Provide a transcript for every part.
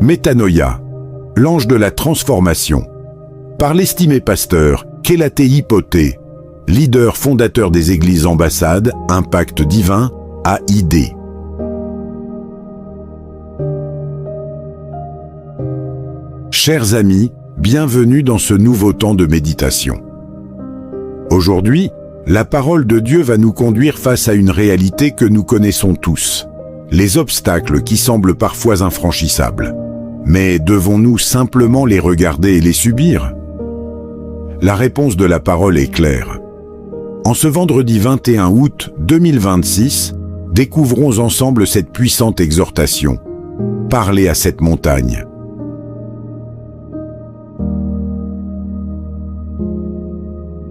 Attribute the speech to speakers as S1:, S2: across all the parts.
S1: Métanoïa, l'ange de la transformation. Par l'estimé pasteur Kélatéi Poté, leader fondateur des églises ambassades, Impact Divin, AID. Chers amis, bienvenue dans ce nouveau temps de méditation. Aujourd'hui, la parole de Dieu va nous conduire face à une réalité que nous connaissons tous, les obstacles qui semblent parfois infranchissables. Mais devons-nous simplement les regarder et les subir? La réponse de la parole est claire. En ce vendredi 21 août 2026, découvrons ensemble cette puissante exhortation. Parlez à cette montagne.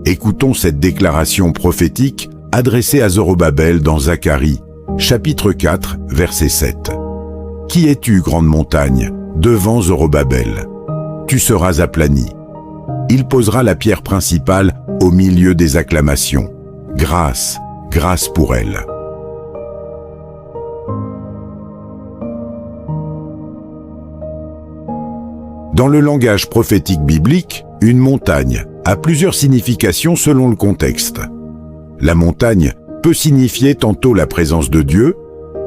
S1: Écoutons cette déclaration prophétique adressée à Zorobabel dans Zacharie, chapitre 4, verset 7. « Qui es-tu, grande montagne, devant Zorobabel? Tu seras aplani. Il posera la pierre principale au milieu des acclamations. Grâce, grâce pour elle. » Dans le langage prophétique biblique, une montagne a plusieurs significations selon le contexte. La montagne peut signifier tantôt la présence de Dieu,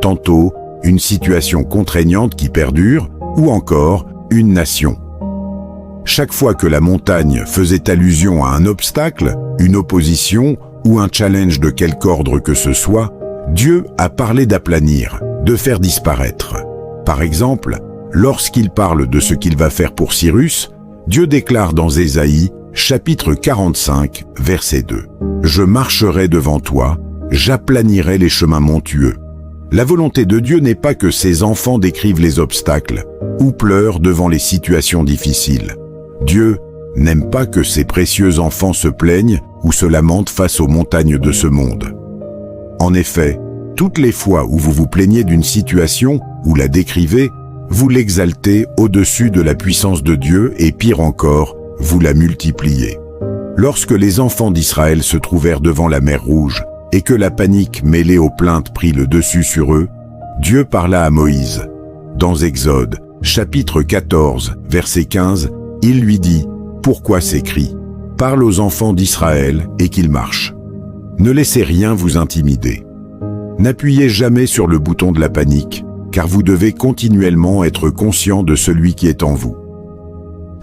S1: tantôt une situation contraignante qui perdure, ou encore une nation. Chaque fois que la montagne faisait allusion à un obstacle, une opposition ou un challenge de quelque ordre que ce soit, Dieu a parlé d'aplanir, de faire disparaître. Par exemple, lorsqu'il parle de ce qu'il va faire pour Cyrus, Dieu déclare dans Ésaïe, chapitre 45, verset 2. « Je marcherai devant toi, j'aplanirai les chemins montueux. » La volonté de Dieu n'est pas que ses enfants décrivent les obstacles ou pleurent devant les situations difficiles. Dieu n'aime pas que ses précieux enfants se plaignent ou se lamentent face aux montagnes de ce monde. En effet, toutes les fois où vous vous plaignez d'une situation ou la décrivez, vous l'exaltez au-dessus de la puissance de Dieu et pire encore, vous la multipliez. Lorsque les enfants d'Israël se trouvèrent devant la mer Rouge et que la panique mêlée aux plaintes prit le dessus sur eux, Dieu parla à Moïse. Dans Exode, chapitre 14, verset 15, il lui dit « Pourquoi ces cris? Parle aux enfants d'Israël et qu'ils marchent. Ne laissez rien vous intimider. N'appuyez jamais sur le bouton de la panique, car vous devez continuellement être conscient de celui qui est en vous. »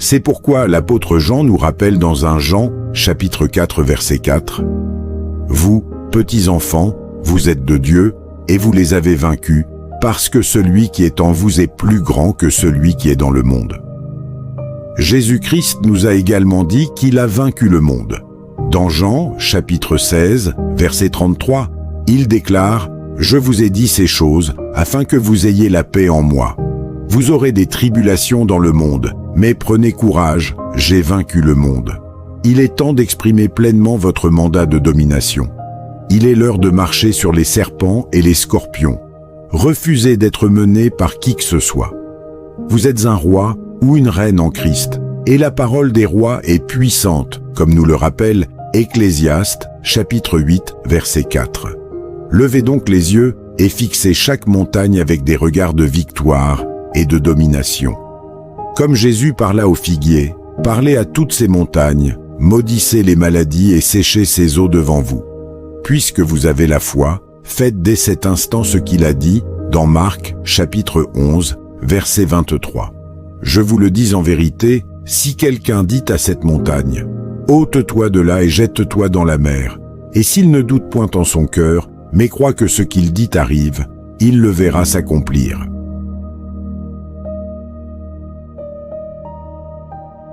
S1: C'est pourquoi l'apôtre Jean nous rappelle dans 1 Jean, chapitre 4, verset 4, « Vous, petits enfants, vous êtes de Dieu, et vous les avez vaincus, parce que celui qui est en vous est plus grand que celui qui est dans le monde. » Jésus-Christ nous a également dit qu'il a vaincu le monde. Dans Jean, chapitre 16, verset 33, il déclare « Je vous ai dit ces choses, afin que vous ayez la paix en moi. Vous aurez des tribulations dans le monde, mais prenez courage, j'ai vaincu le monde. » Il est temps d'exprimer pleinement votre mandat de domination. Il est l'heure de marcher sur les serpents et les scorpions. Refusez d'être mené par qui que ce soit. Vous êtes un roi ou une reine en Christ, et la parole des rois est puissante, comme nous le rappelle Ecclésiaste, chapitre 8, verset 4. Levez donc les yeux et fixez chaque montagne avec des regards de victoire et de domination. Comme Jésus parla au figuier, parlez à toutes ces montagnes, maudissez les maladies et séchez ces eaux devant vous. Puisque vous avez la foi, faites dès cet instant ce qu'il a dit dans Marc, chapitre 11, verset 23. Je vous le dis en vérité, si quelqu'un dit à cette montagne, « Ôte-toi de là et jette-toi dans la mer », et s'il ne doute point en son cœur, mais croit que ce qu'il dit arrive, il le verra s'accomplir.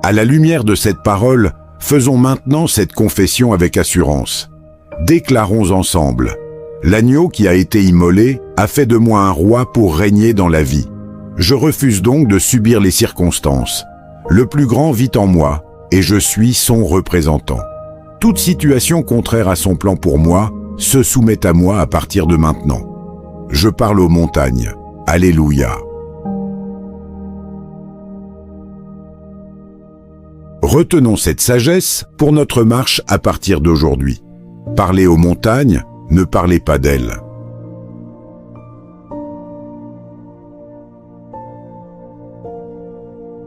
S1: À la lumière de cette parole, faisons maintenant cette confession avec assurance. Déclarons ensemble, « L'agneau qui a été immolé a fait de moi un roi pour régner dans la vie. Je refuse donc de subir les circonstances. Le plus grand vit en moi, et je suis son représentant. Toute situation contraire à son plan pour moi se soumet à moi à partir de maintenant. Je parle aux montagnes. Alléluia. » Retenons cette sagesse pour notre marche à partir d'aujourd'hui. Parlez aux montagnes, ne parlez pas d'elles.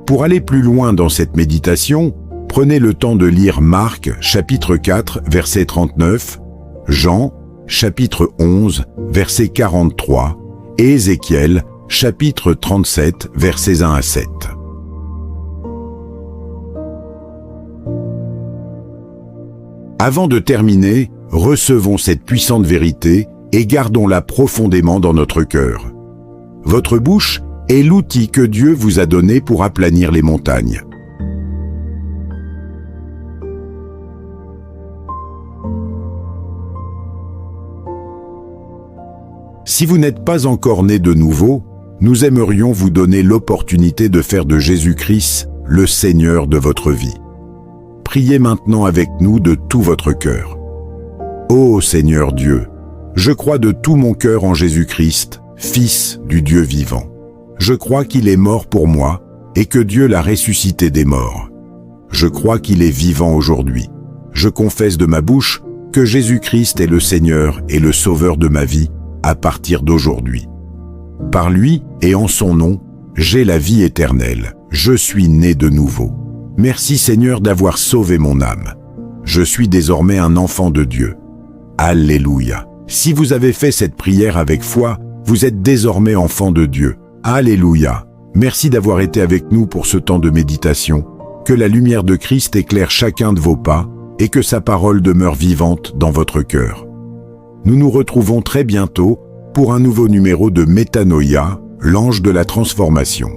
S1: Pour aller plus loin dans cette méditation, prenez le temps de lire Marc, chapitre 4, verset 39, Jean, chapitre 11, verset 43, et Ézéchiel, chapitre 37, versets 1 à 7. Avant de terminer, recevons cette puissante vérité et gardons-la profondément dans notre cœur. Votre bouche est l'outil que Dieu vous a donné pour aplanir les montagnes. Si vous n'êtes pas encore né de nouveau, nous aimerions vous donner l'opportunité de faire de Jésus-Christ le Seigneur de votre vie. Priez maintenant avec nous de tout votre cœur. Ô Seigneur Dieu, je crois de tout mon cœur en Jésus-Christ, Fils du Dieu vivant. Je crois qu'il est mort pour moi et que Dieu l'a ressuscité des morts. Je crois qu'il est vivant aujourd'hui. Je confesse de ma bouche que Jésus-Christ est le Seigneur et le Sauveur de ma vie à partir d'aujourd'hui. Par lui et en son nom, j'ai la vie éternelle. Je suis né de nouveau. Merci Seigneur d'avoir sauvé mon âme. Je suis désormais un enfant de Dieu. Alléluia. Si vous avez fait cette prière avec foi, vous êtes désormais enfant de Dieu. Alléluia. Merci d'avoir été avec nous pour ce temps de méditation. Que la lumière de Christ éclaire chacun de vos pas et que sa parole demeure vivante dans votre cœur. Nous nous retrouvons très bientôt pour un nouveau numéro de Métanoïa, l'ange de la transformation.